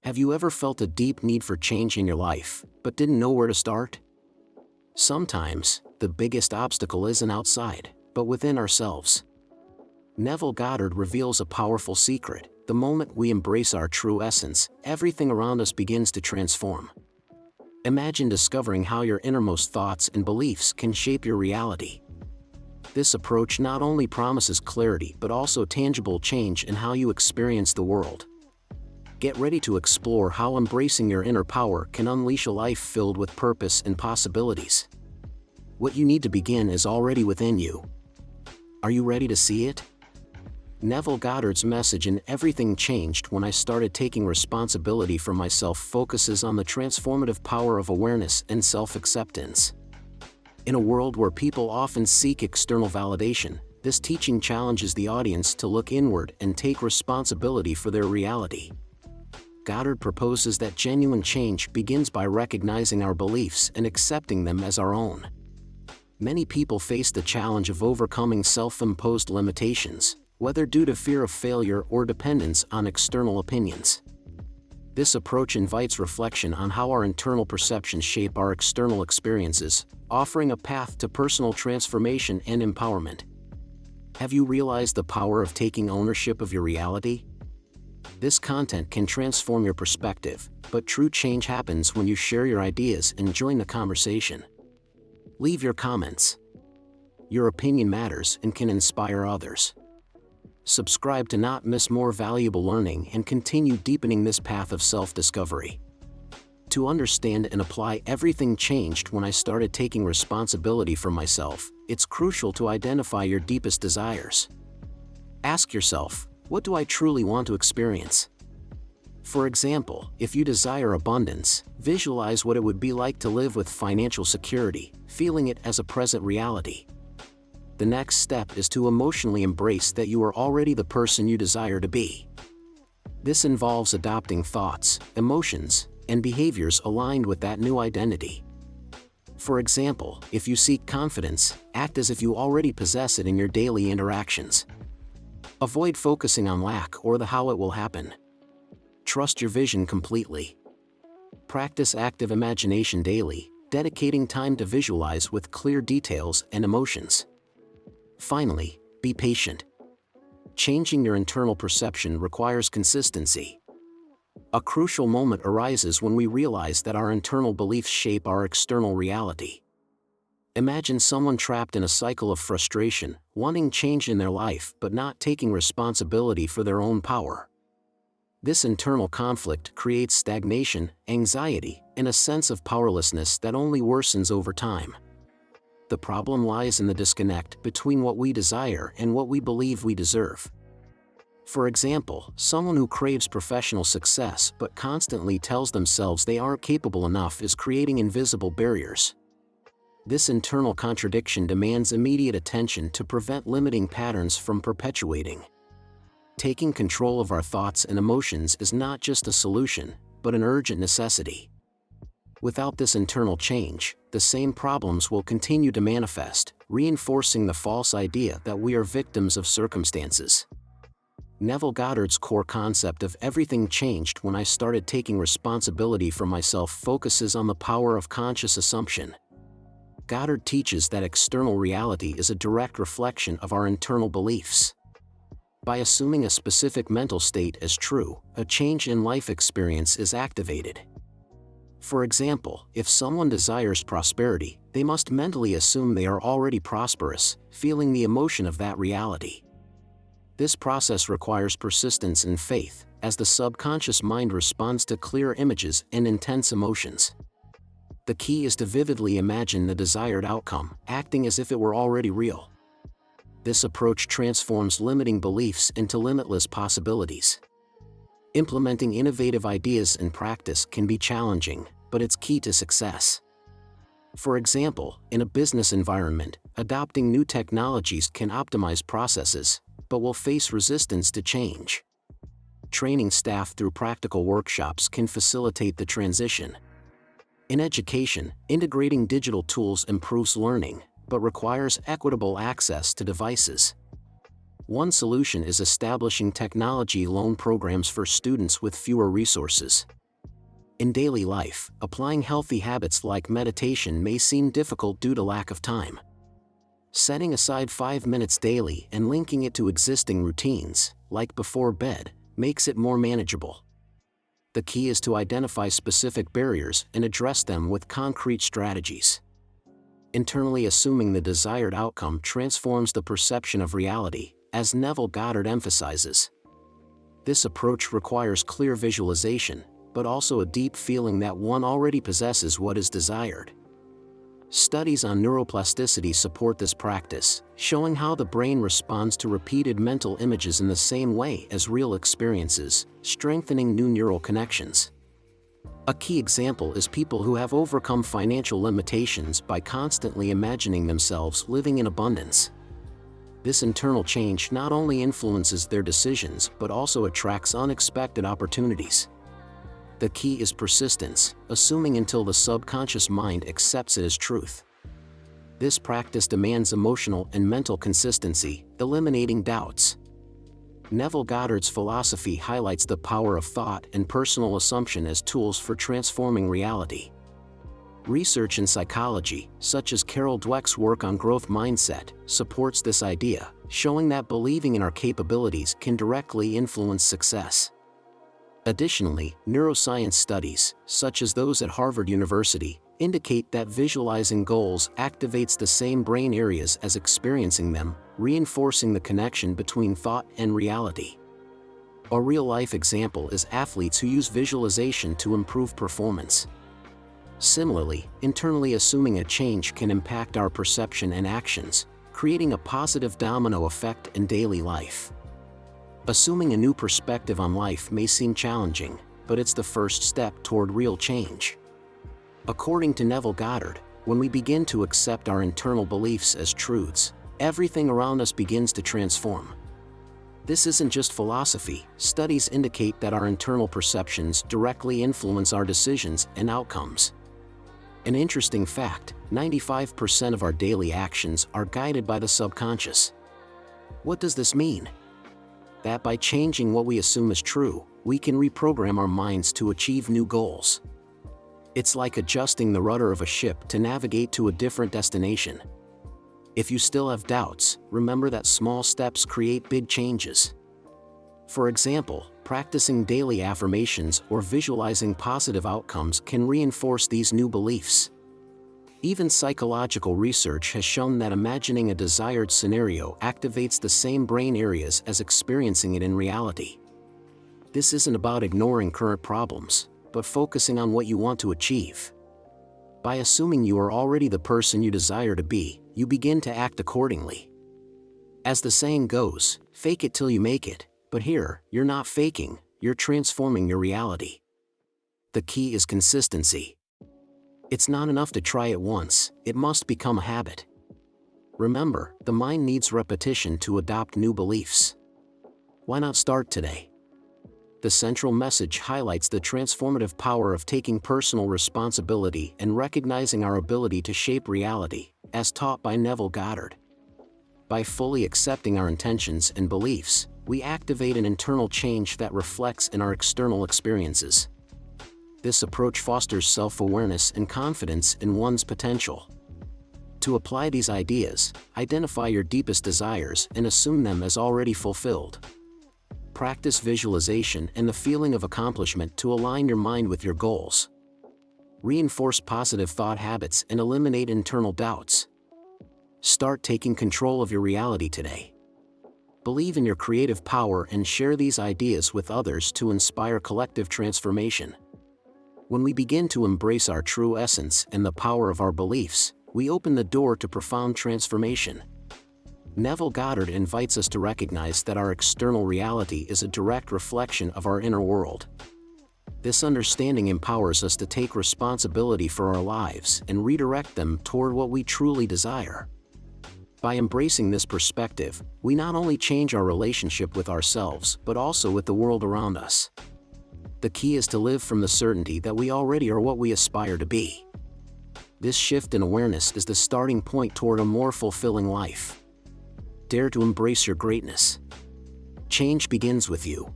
Have you ever felt a deep need for change in your life, but didn't know where to start? Sometimes, the biggest obstacle isn't outside, but within ourselves. Neville Goddard reveals a powerful secret: the moment we embrace our true essence, everything around us begins to transform. Imagine discovering how your innermost thoughts and beliefs can shape your reality. This approach not only promises clarity but also tangible change in how you experience the world. Get ready to explore how embracing your inner power can unleash a life filled with purpose and possibilities. What you need to begin is already within you. Are you ready to see it? Neville Goddard's message in Everything Changed When I Started Taking Responsibility for Myself focuses on the transformative power of awareness and self-acceptance. In a world where people often seek external validation, this teaching challenges the audience to look inward and take responsibility for their reality. Goddard proposes that genuine change begins by recognizing our beliefs and accepting them as our own. Many people face the challenge of overcoming self-imposed limitations, whether due to fear of failure or dependence on external opinions. This approach invites reflection on how our internal perceptions shape our external experiences, offering a path to personal transformation and empowerment. Have you realized the power of taking ownership of your reality? This content can transform your perspective, but true change happens when you share your ideas and join the conversation. Leave your comments. Your opinion matters and can inspire others. Subscribe to not miss more valuable learning and continue deepening this path of self-discovery. To understand and apply Everything Changed When I Started Taking Responsibility for Myself, it's crucial to identify your deepest desires. Ask yourself, what do I truly want to experience? For example, if you desire abundance, visualize what it would be like to live with financial security, feeling it as a present reality. The next step is to emotionally embrace that you are already the person you desire to be. This involves adopting thoughts, emotions, and behaviors aligned with that new identity. For example, if you seek confidence, act as if you already possess it in your daily interactions. Avoid focusing on lack or the how it will happen. Trust your vision completely. Practice active imagination daily, dedicating time to visualize with clear details and emotions. Finally, be patient. Changing your internal perception requires consistency. A crucial moment arises when we realize that our internal beliefs shape our external reality. Imagine someone trapped in a cycle of frustration, wanting change in their life but not taking responsibility for their own power. This internal conflict creates stagnation, anxiety, and a sense of powerlessness that only worsens over time. The problem lies in the disconnect between what we desire and what we believe we deserve. For example, someone who craves professional success but constantly tells themselves they aren't capable enough is creating invisible barriers. This internal contradiction demands immediate attention to prevent limiting patterns from perpetuating. Taking control of our thoughts and emotions is not just a solution, but an urgent necessity. Without this internal change, the same problems will continue to manifest, reinforcing the false idea that we are victims of circumstances. Neville Goddard's core concept of Everything Changed When I Started Taking Responsibility for Myself focuses on the power of conscious assumption. Goddard teaches that external reality is a direct reflection of our internal beliefs. By assuming a specific mental state as true, a change in life experience is activated. For example, if someone desires prosperity, they must mentally assume they are already prosperous, feeling the emotion of that reality. This process requires persistence and faith, as the subconscious mind responds to clear images and intense emotions. The key is to vividly imagine the desired outcome, acting as if it were already real. This approach transforms limiting beliefs into limitless possibilities. Implementing innovative ideas in practice can be challenging, but it's key to success. For example, in a business environment, adopting new technologies can optimize processes, but will face resistance to change. Training staff through practical workshops can facilitate the transition. In education, integrating digital tools improves learning, but requires equitable access to devices. One solution is establishing technology loan programs for students with fewer resources. In daily life, applying healthy habits like meditation may seem difficult due to lack of time. Setting aside 5 minutes daily and linking it to existing routines, like before bed, makes it more manageable. The key is to identify specific barriers and address them with concrete strategies. Internally assuming the desired outcome transforms the perception of reality, as Neville Goddard emphasizes. This approach requires clear visualization, but also a deep feeling that one already possesses what is desired. Studies on neuroplasticity support this practice, showing how the brain responds to repeated mental images in the same way as real experiences, strengthening new neural connections. A key example is people who have overcome financial limitations by constantly imagining themselves living in abundance. This internal change not only influences their decisions but also attracts unexpected opportunities. The key is persistence, assuming until the subconscious mind accepts it as truth. This practice demands emotional and mental consistency, eliminating doubts. Neville Goddard's philosophy highlights the power of thought and personal assumption as tools for transforming reality. Research in psychology, such as Carol Dweck's work on growth mindset, supports this idea, showing that believing in our capabilities can directly influence success. Additionally, neuroscience studies, such as those at Harvard University, indicate that visualizing goals activates the same brain areas as experiencing them, reinforcing the connection between thought and reality. A real-life example is athletes who use visualization to improve performance. Similarly, internally assuming a change can impact our perception and actions, creating a positive domino effect in daily life. Assuming a new perspective on life may seem challenging, but it's the first step toward real change. According to Neville Goddard, when we begin to accept our internal beliefs as truths, everything around us begins to transform. This isn't just philosophy. Studies indicate that our internal perceptions directly influence our decisions and outcomes. An interesting fact, 95% of our daily actions are guided by the subconscious. What does this mean? That by changing what we assume is true, we can reprogram our minds to achieve new goals. It's like adjusting the rudder of a ship to navigate to a different destination. If you still have doubts, remember that small steps create big changes. For example, practicing daily affirmations or visualizing positive outcomes can reinforce these new beliefs. Even psychological research has shown that imagining a desired scenario activates the same brain areas as experiencing it in reality. This isn't about ignoring current problems, but focusing on what you want to achieve. By assuming you are already the person you desire to be, you begin to act accordingly. As the saying goes, fake it till you make it, but here, you're not faking, you're transforming your reality. The key is consistency. It's not enough to try it once, it must become a habit. Remember, the mind needs repetition to adopt new beliefs. Why not start today? The central message highlights the transformative power of taking personal responsibility and recognizing our ability to shape reality, as taught by Neville Goddard. By fully accepting our intentions and beliefs, we activate an internal change that reflects in our external experiences. This approach fosters self-awareness and confidence in one's potential. To apply these ideas, identify your deepest desires and assume them as already fulfilled. Practice visualization and the feeling of accomplishment to align your mind with your goals. Reinforce positive thought habits and eliminate internal doubts. Start taking control of your reality today. Believe in your creative power and share these ideas with others to inspire collective transformation. When we begin to embrace our true essence and the power of our beliefs, we open the door to profound transformation. Neville Goddard invites us to recognize that our external reality is a direct reflection of our inner world. This understanding empowers us to take responsibility for our lives and redirect them toward what we truly desire. By embracing this perspective, we not only change our relationship with ourselves but also with the world around us. The key is to live from the certainty that we already are what we aspire to be. This shift in awareness is the starting point toward a more fulfilling life. Dare to embrace your greatness. Change begins with you.